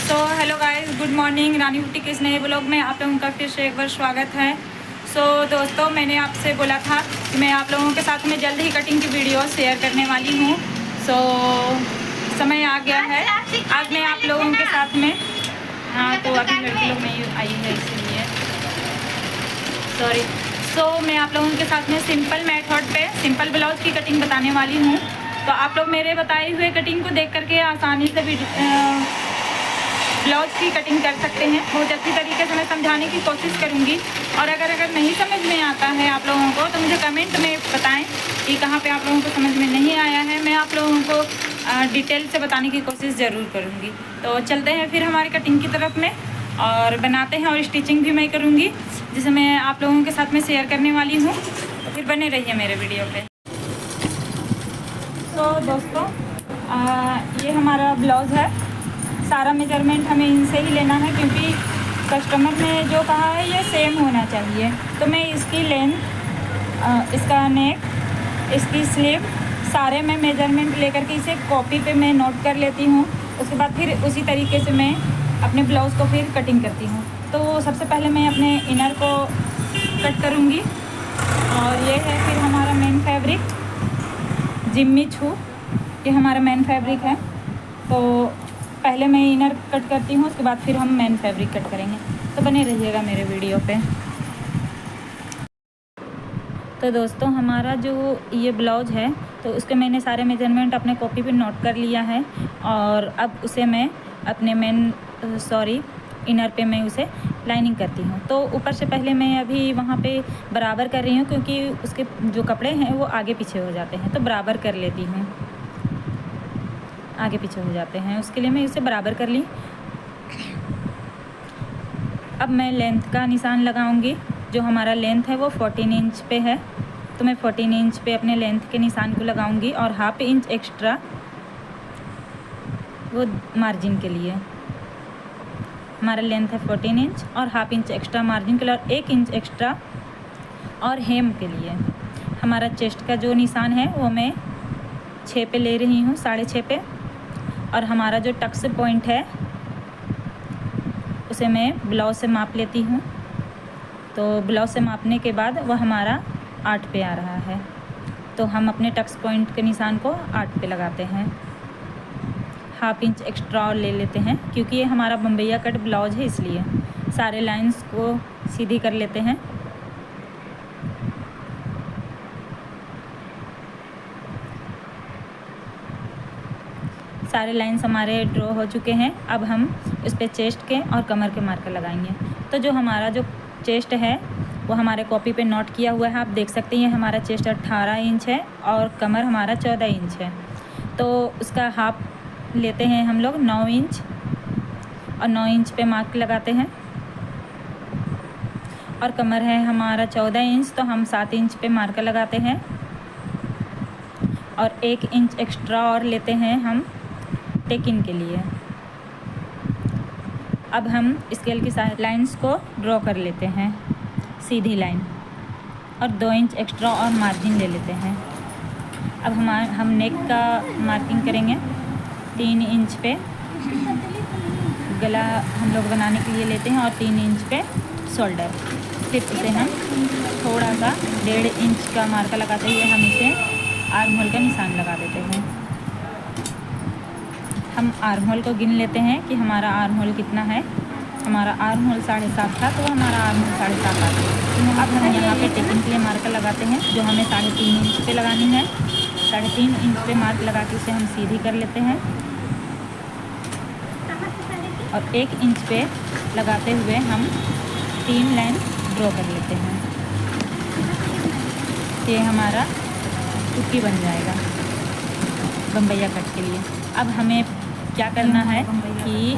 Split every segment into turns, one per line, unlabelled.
Hello guys, good morning. Rani boutique के इस नए ब्लॉग में आप लोगों का फिर से एक बार स्वागत है। दोस्तों, मैंने आपसे बोला था कि मैं आप लोगों के साथ में जल्द ही कटिंग की वीडियो शेयर करने वाली हूँ। समय आ गया है। आज मैं आप लोगों के साथ में तो अभी लड़की लोग नहीं आई है इसलिए सॉरी। मैं आप लोगों के साथ में सिंपल मेथड पे सिंपल ब्लाउज की कटिंग बताने वाली हूँ। तो आप लोग मेरे बताए हुए कटिंग को देख करके आसानी से ब्लाउज की कटिंग कर सकते हैं। बहुत अच्छी तरीके से मैं समझाने की कोशिश करूँगी। और अगर नहीं समझ में आता है आप लोगों को तो मुझे कमेंट में बताएं कि कहाँ पे आप लोगों को समझ में नहीं आया है। मैं आप लोगों को डिटेल से बताने की कोशिश ज़रूर करूँगी। तो चलते हैं फिर हमारी कटिंग की तरफ में और बनाते हैं। और स्टिचिंग भी मैं करूँगी जिसे मैं आप लोगों के साथ में शेयर करने वाली हूँ। तो फिर बने रहिए मेरे वीडियो पे। तो दोस्तों, ये हमारा ब्लाउज़ है। सारा मेजरमेंट हमें इनसे ही लेना है क्योंकि कस्टमर ने जो कहा है ये सेम होना चाहिए। तो मैं इसकी लेंथ, इसका नेक, इसकी स्लीव सारे मैं मेजरमेंट लेकर के इसे कॉपी पे मैं नोट कर लेती हूँ। उसके बाद फिर उसी तरीके से मैं अपने ब्लाउज़ को फिर कटिंग करती हूँ। तो सबसे पहले मैं अपने इनर को कट करूँगी। और ये है फिर हमारा मेन फैब्रिक जिम्मी छू, ये हमारा मेन फैब्रिक है। तो पहले मैं इनर कट करती हूँ, उसके बाद फिर हम मेन फैब्रिक कट करेंगे। तो बने रहिएगा मेरे वीडियो पे। तो दोस्तों, हमारा जो ये ब्लाउज है तो उसके मैंने सारे मेजरमेंट अपने कॉपी पे नोट कर लिया है। और अब उसे मैं अपने इनर पे मैं उसे लाइनिंग करती हूँ। तो ऊपर से पहले मैं अभी वहाँ पे बराबर कर रही हूँ क्योंकि उसके जो कपड़े हैं वो आगे पीछे हो जाते हैं। तो बराबर कर लेती हूँ, आगे पीछे हो जाते हैं, उसके लिए मैं इसे बराबर कर ली। अब मैं लेंथ का निशान लगाऊंगी। जो हमारा लेंथ है वो 14 इंच पे है। तो मैं 14 इंच पे अपने लेंथ के निशान को लगाऊंगी और हाफ इंच एक्स्ट्रा वो मार्जिन के लिए। हमारा लेंथ है 14 इंच और हाफ इंच एक्स्ट्रा मार्जिन के लिए और 1 इंच एक्स्ट्रा और हेम के लिए। हमारा चेस्ट का जो निशान है वो मैं 6 पे ले रही हूँ, 6.5 पे। और हमारा जो टक्स पॉइंट है उसे मैं ब्लाउज से माप लेती हूँ। तो ब्लाउज से मापने के बाद वह हमारा 8 पे आ रहा है। तो हम अपने टक्स पॉइंट के निशान को 8 पे लगाते हैं। हाफ इंच एक्स्ट्रा और ले लेते हैं क्योंकि ये हमारा बम्बैया कट ब्लाउज है, इसलिए सारे लाइंस को सीधी कर लेते हैं। सारे लाइंस हमारे ड्रॉ हो चुके हैं। अब हम इस पर चेस्ट के और कमर के मार्कर लगाएंगे। तो जो हमारा जो चेस्ट है वो हमारे कॉपी पे नोट किया हुआ है, आप देख सकते हैं। हमारा चेस्ट 18 इंच है और कमर हमारा 14 इंच है। तो उसका हाफ लेते हैं हम लोग 9 इंच और 9 इंच पे मार्क लगाते हैं। और कमर है हमारा 14 इंच, तो हम 7 इंच पे मार्कर लगाते हैं। और 1 इंच एक्स्ट्रा और लेते हैं हम टेकिंग के लिए। अब हम स्केल की साइड लाइंस को ड्रॉ कर लेते हैं, सीधी लाइन। और 2 इंच एक्स्ट्रा और मार्जिन ले लेते हैं। अब हम नेक का मार्किंग करेंगे 3 इंच पे। गला हम लोग बनाने के लिए लेते हैं और 3 इंच पे शोल्डर। फिर इसे हम थोड़ा सा 1.5 इंच का मार्कर लगाते हुए हम इसे आर्म होल का निशान लगा देते हैं। हम आर्म होल को गिन लेते हैं कि हमारा आर्म होल कितना है। हमारा आर्म होल 7.5 था, तो हमारा आर्म होल 7.5 आ गया। अब हम यहाँ पे टेकिंग के लिए मार्कर लगाते हैं जो हमें 3.5 इंच पे लगानी है। 3.5 इंच पे मार्क लगा के उसे हम सीधी कर लेते हैं। और 1 इंच पे लगाते हुए हम 3 लाइन ड्रॉ कर लेते हैं। ये हमारा टुक्की बन जाएगा बम्बैया कट के लिए। अब हमें क्या करना है कि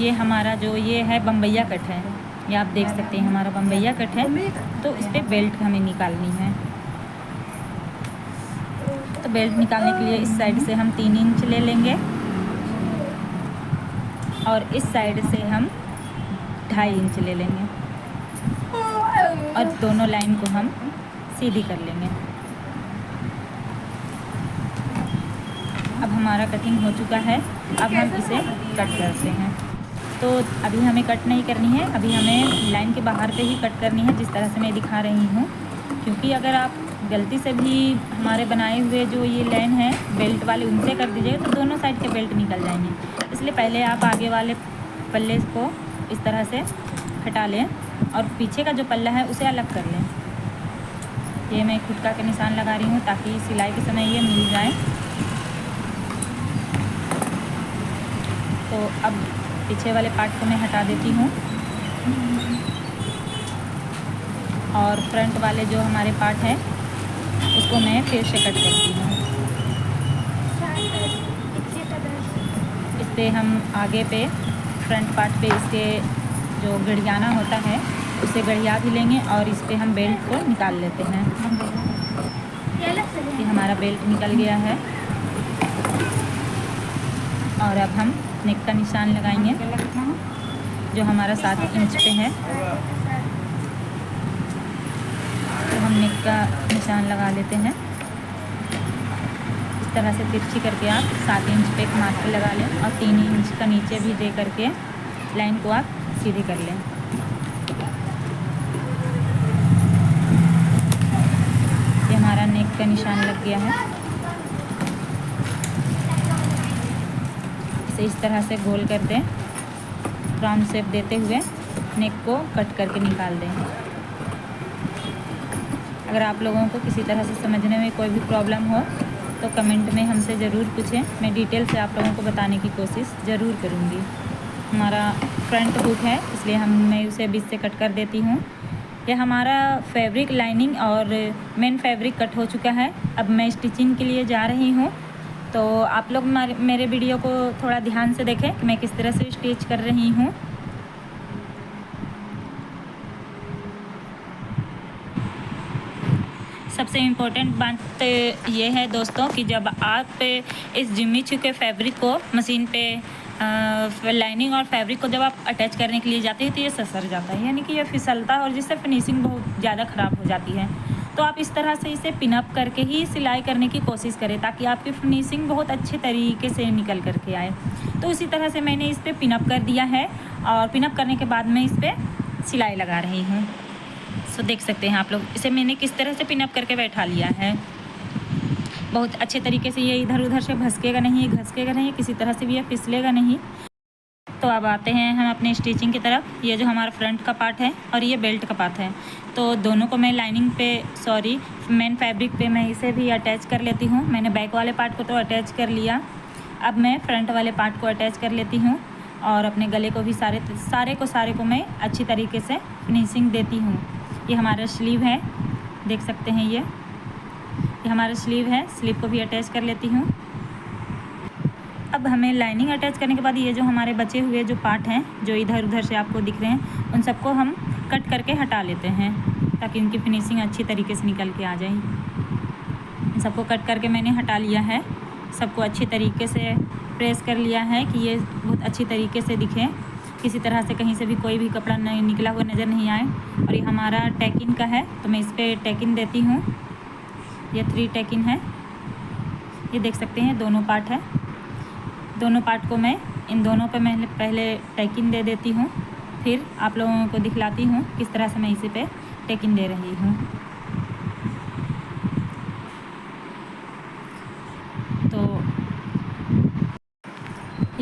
ये हमारा जो ये है बम्बैया कट है, ये आप देख सकते हैं हमारा बम्बैया कट है। तो इस पर बेल्ट हमें निकालनी है। तो बेल्ट निकालने के लिए इस साइड से हम 3 इंच ले लेंगे और इस साइड से हम 2.5 इंच ले लेंगे और दोनों लाइन को हम सीधी कर लेंगे। अब हमारा कटिंग हो चुका है। अब हम इसे कट करते हैं। तो अभी हमें कट नहीं करनी है, अभी हमें लाइन के बाहर पे ही कट करनी है, जिस तरह से मैं दिखा रही हूँ। क्योंकि अगर आप गलती से भी हमारे बनाए हुए जो ये लाइन है बेल्ट वाले उनसे कर दीजिएगा तो दोनों साइड के बेल्ट निकल जाएंगे। इसलिए पहले आप आगे वाले पल्ले को इस तरह से हटा लें और पीछे का जो पल्ला है उसे अलग कर लें। ये मैं खुटका के निशान लगा रही हूँ ताकि सिलाई के समय ये मिल जाए। तो अब पीछे वाले पार्ट को मैं हटा देती हूँ और फ्रंट वाले जो हमारे पार्ट है उसको मैं फिर से कट करती हूँ। इस पर हम आगे पे फ्रंट पार्ट पे इसके जो गढ़ियाना होता है उसे गढ़िया भी लेंगे और इस पर हम बेल्ट को निकाल लेते हैं। ये हमारा बेल्ट निकल गया है और अब हम नेक का निशान लगाएंगे जो हमारा 7 इंच पे है। तो हम नेक का निशान लगा लेते हैं। इस तरह से तिरछी करके आप 7 इंच पे एक मार्कर लगा लें और 3 इंच का नीचे भी दे करके लाइन को आप सीधी कर लें। ये हमारा नेक का निशान लग गया है। इसे इस तरह से गोल कर दें, राउंड शेप देते हुए नेक को कट करके निकाल दें। अगर आप लोगों को किसी तरह से समझने में कोई भी प्रॉब्लम हो तो कमेंट में हमसे ज़रूर पूछें, मैं डिटेल से आप लोगों को बताने की कोशिश ज़रूर करूँगी। हमारा फ्रंट हुक है इसलिए मैं उसे बीच से कट कर देती हूँ। यह हमारा फैब्रिक लाइनिंग और मेन फैब्रिक कट हो चुका है। अब मैं स्टिचिंग के लिए जा रही हूँ, तो आप लोग मेरे वीडियो को थोड़ा ध्यान से देखें कि मैं किस तरह से स्टिच कर रही हूँ। सबसे इम्पोर्टेंट बात ये है दोस्तों कि जब आप इस जिम्मी चू के फैब्रिक को मशीन पे लाइनिंग और फैब्रिक को जब आप अटैच करने के लिए जाते हैं तो ये ससर जाता है, यानी कि ये फिसलता है और जिससे फिनिशिंग बहुत ज़्यादा ख़राब हो जाती है। तो आप इस तरह से इसे पिनअप करके ही सिलाई करने की कोशिश करें ताकि आपकी फिनिशिंग बहुत अच्छे तरीके से निकल करके आए। तो इसी तरह से मैंने इस पर पिनअप कर दिया है और पिनअप करने के बाद मैं इस पर सिलाई लगा रही हूँ। सो देख सकते हैं आप लोग इसे मैंने किस तरह से पिनअप करके बैठा लिया है। बहुत अच्छे तरीके से ये इधर उधर से भसकेगा नहीं, घसकेगा नहीं, किसी तरह से भी ये फिसलेगा नहीं। तो अब आते हैं हम अपने स्टिचिंग की तरफ। ये जो हमारा फ्रंट का पार्ट है और ये बेल्ट का पार्ट है, तो दोनों को मैं लाइनिंग पे मेन फैब्रिक पे मैं इसे भी अटैच कर लेती हूँ। मैंने बैक वाले पार्ट को तो अटैच कर लिया, अब मैं फ्रंट वाले पार्ट को अटैच कर लेती हूँ और अपने गले को भी सारे को मैं अच्छी तरीके से फिनिशिंग देती हूँ। ये हमारा स्लीव है, देख सकते हैं ये हमारा स्लीव है, स्लीव को भी अटैच कर लेती हूँ। अब हमें लाइनिंग अटैच करने के बाद ये जो हमारे बचे हुए जो पार्ट हैं जो इधर उधर से आपको दिख रहे हैं उन सबको हम कट करके हटा लेते हैं ताकि उनकी फिनिशिंग अच्छी तरीके से निकल के आ जाए। इन सबको कट करके मैंने हटा लिया है, सबको अच्छी तरीके से प्रेस कर लिया है कि ये बहुत अच्छी तरीके से दिखे, किसी तरह से कहीं से भी कोई भी कपड़ा नहीं निकला हुआ नज़र नहीं आए। और ये हमारा टैकिन का है तो मैं इस पर टैकिन देती हूँ। ये 3 टैकिन है, ये देख सकते हैं दोनों पार्ट है। दोनों पार्ट को मैं इन दोनों पे मैं पहले टैकिन दे देती हूँ, फिर आप लोगों को दिखलाती हूँ किस तरह से मैं इसी पे टैकिन दे रही हूँ। तो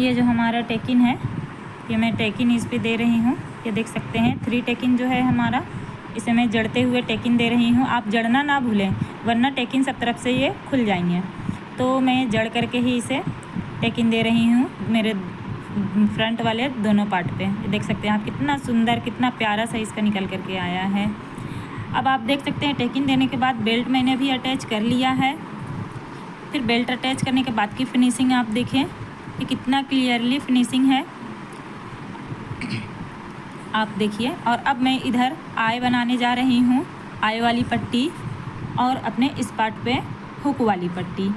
ये जो हमारा टैकिन है ये मैं टैकिन इस पे दे रही हूँ। ये देख सकते हैं 3 टैकिन जो है हमारा, इसे मैं जड़ते हुए टैकिन दे रही हूँ। आप जड़ना ना भूलें वरना टैकिन सब तरफ से ये खुल जाएंगे। तो मैं जड़ करके ही इसे टैकिन दे रही हूँ मेरे फ्रंट वाले दोनों पार्ट पे। ये देख सकते हैं आप कितना सुंदर कितना प्यारा सा इसका निकल करके आया है। अब आप देख सकते हैं टैकिन देने के बाद बेल्ट मैंने भी अटैच कर लिया है। फिर बेल्ट अटैच करने के बाद की फिनिशिंग आप देखें ये कितना क्लियरली फिनिशिंग है, आप देखिए। और अब मैं इधर आई बनाने जा रही हूँ, आई वाली पट्टी और अपने इस पार्ट पे हुक वाली पट्टी।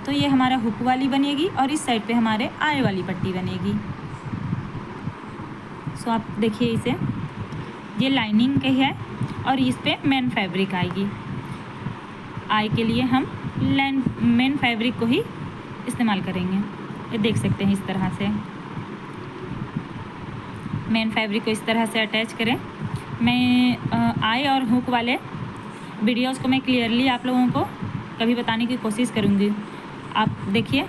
तो ये हमारा हुक वाली बनेगी और इस साइड पे हमारे आई वाली पट्टी बनेगी। सो आप देखिए इसे, ये लाइनिंग की है और इस पे मेन फैब्रिक आएगी। आई के लिए हम मेन फैब्रिक को ही इस्तेमाल करेंगे। ये देख सकते हैं इस तरह से। मेन फैब्रिक को इस तरह से अटैच करें। मैं आई और हुक वाले वीडियोस को मैं क्लियरली आप लोगों को कभी बताने की कोशिश करूँगी। आप देखिए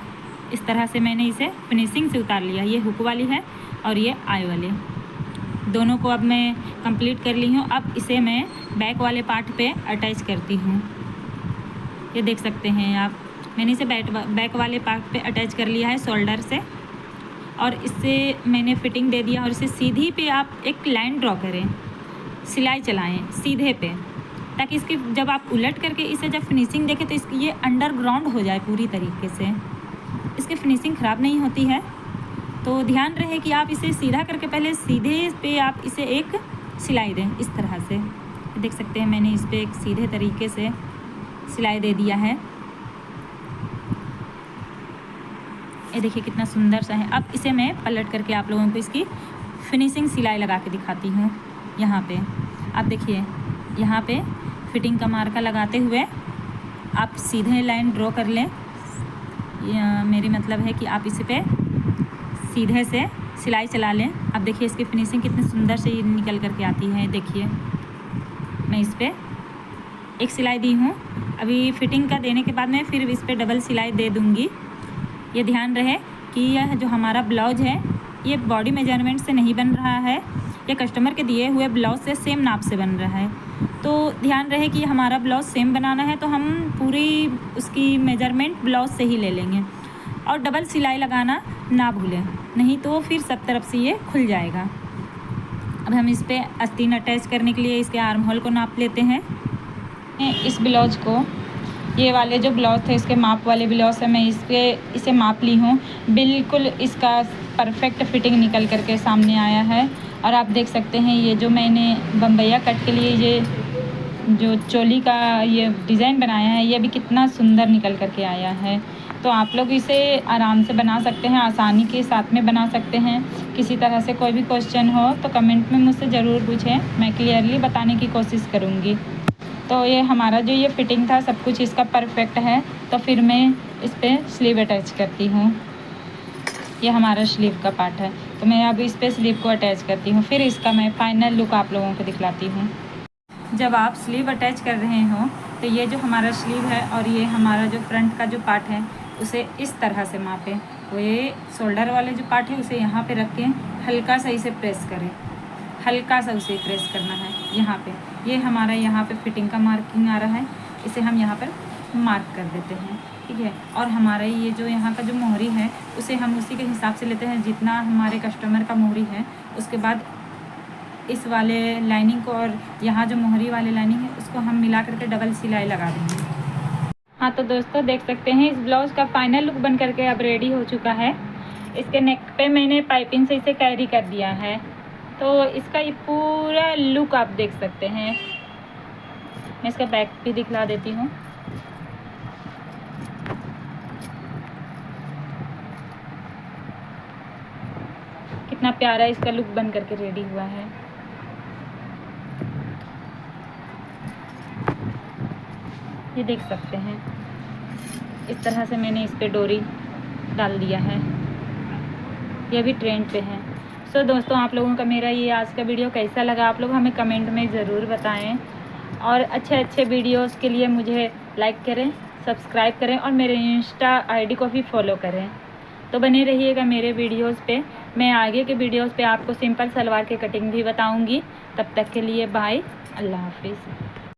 इस तरह से मैंने इसे फिनिशिंग से उतार लिया। ये हुक वाली है और ये आई वाली, दोनों को अब मैं कंप्लीट कर ली हूँ। अब इसे मैं बैक वाले पार्ट पे अटैच करती हूँ। ये देख सकते हैं आप, मैंने इसे बैक वाले पार्ट पे अटैच कर लिया है शोल्डर से, और इससे मैंने फिटिंग दे दिया। और इसे सीधी पे आप एक लाइन ड्रॉ करें, सिलाई चलाएं सीधे पे, ताकि इसकी जब आप उलट करके इसे जब फिनिशिंग देखें तो इसकी ये अंडरग्राउंड हो जाए पूरी तरीके से, इसकी फिनिशिंग ख़राब नहीं होती है। तो ध्यान रहे कि आप इसे सीधा करके पहले सीधे पे आप इसे एक सिलाई दें इस तरह से। देख सकते हैं मैंने इस पर एक सीधे तरीके से सिलाई दे दिया है। ये देखिए कितना सुंदर सा है। अब इसे मैं पलट करके आप लोगों को इसकी फिनिशिंग सिलाई लगा के दिखाती हूँ। यहाँ पे आप देखिए, यहाँ पे फिटिंग का मार्का लगाते हुए आप सीधे लाइन ड्रॉ कर लें। मेरी मतलब है कि आप इस पे सीधे से सिलाई चला लें। आप देखिए इसकी फिनिशिंग कितनी सुंदर से निकल करके आती है। देखिए मैं इस पर एक सिलाई दी हूँ, अभी फिटिंग का देने के बाद मैं फिर इस पर डबल सिलाई दे दूँगी। ये ध्यान रहे कि यह जो हमारा ब्लाउज़ है ये बॉडी मेजरमेंट से नहीं बन रहा है, ये कस्टमर के दिए हुए ब्लाउज़ से सेम नाप से बन रहा है। तो ध्यान रहे कि हमारा ब्लाउज़ सेम बनाना है तो हम पूरी उसकी मेजरमेंट ब्लाउज़ से ही ले लेंगे, और डबल सिलाई लगाना ना भूलें, नहीं तो फिर सब तरफ से ये खुल जाएगा। अब हम इस पर आस्तीन अटैच करने के लिए इसके आर्म होल को नाप लेते हैं। इस ब्लाउज़ को, ये वाले जो ब्लाउज़ थे इसके माप वाले ब्लाउज़ है, मैं इसे माप ली हूँ। बिल्कुल इसका परफेक्ट फिटिंग निकल करके सामने आया है। और आप देख सकते हैं ये जो मैंने बम्बैया कट के लिए ये जो चोली का ये डिज़ाइन बनाया है ये भी कितना सुंदर निकल करके आया है। तो आप लोग इसे आराम से बना सकते हैं, आसानी के साथ में बना सकते हैं। किसी तरह से कोई भी क्वेश्चन हो तो कमेंट में मुझसे ज़रूर पूछें, मैं क्लियरली बताने की कोशिश करूँगी। तो ये हमारा जो ये फिटिंग था सब कुछ इसका परफेक्ट है। तो फिर मैं इस पर स्लीव अटैच करती हूँ। ये हमारा स्लीव का पार्ट है, तो मैं अब इस पर स्लीव को अटैच करती हूँ। फिर इसका मैं फाइनल लुक आप लोगों को दिखलाती हूँ। जब आप स्लीव अटैच कर रहे हो तो ये जो हमारा स्लीव है और ये हमारा जो फ्रंट का जो पार्ट है उसे इस तरह से मापें। वो ये शोल्डर वाले जो पार्ट है उसे यहाँ पे रख के हल्का सा इसे प्रेस करें, हल्का सा उसे प्रेस करना है यहाँ पे। ये हमारा यहाँ पे फिटिंग का मार्किंग आ रहा है, इसे हम यहाँ पर मार्क कर देते हैं, ठीक है। और हमारा ये जो यहाँ का जो मोहरी है उसे हम उसी के हिसाब से लेते हैं जितना हमारे कस्टमर का मोहरी है। उसके बाद इस वाले लाइनिंग को और यहाँ जो मोहरी वाले लाइनिंग है उसको हम मिला करके डबल सिलाई लगा देंगे। हाँ तो दोस्तों देख सकते हैं इस ब्लाउज़ का फाइनल लुक बन करके अब रेडी हो चुका है। इसके नेक पे मैंने पाइपिंग से इसे कैरी कर दिया है, तो इसका ये पूरा लुक आप देख सकते हैं। मैं इसका बैक भी दिखला देती हूँ। कितना प्यारा इसका लुक बन करके रेडी हुआ है। ये देख सकते हैं इस तरह से मैंने इस पे डोरी डाल दिया है, ये भी ट्रेंड पे है। सो दोस्तों आप लोगों का मेरा ये आज का वीडियो कैसा लगा आप लोग हमें कमेंट में ज़रूर बताएं, और अच्छे अच्छे वीडियोस के लिए मुझे लाइक करें, सब्सक्राइब करें और मेरे इंस्टा आईडी को भी फॉलो करें। तो बने रहिएगा मेरे वीडियोस पे। मैं आगे के वीडियोस पे आपको सिंपल सलवार की कटिंग भी बताऊंगी। तब तक के लिए बाय, अल्लाह हाफिज़।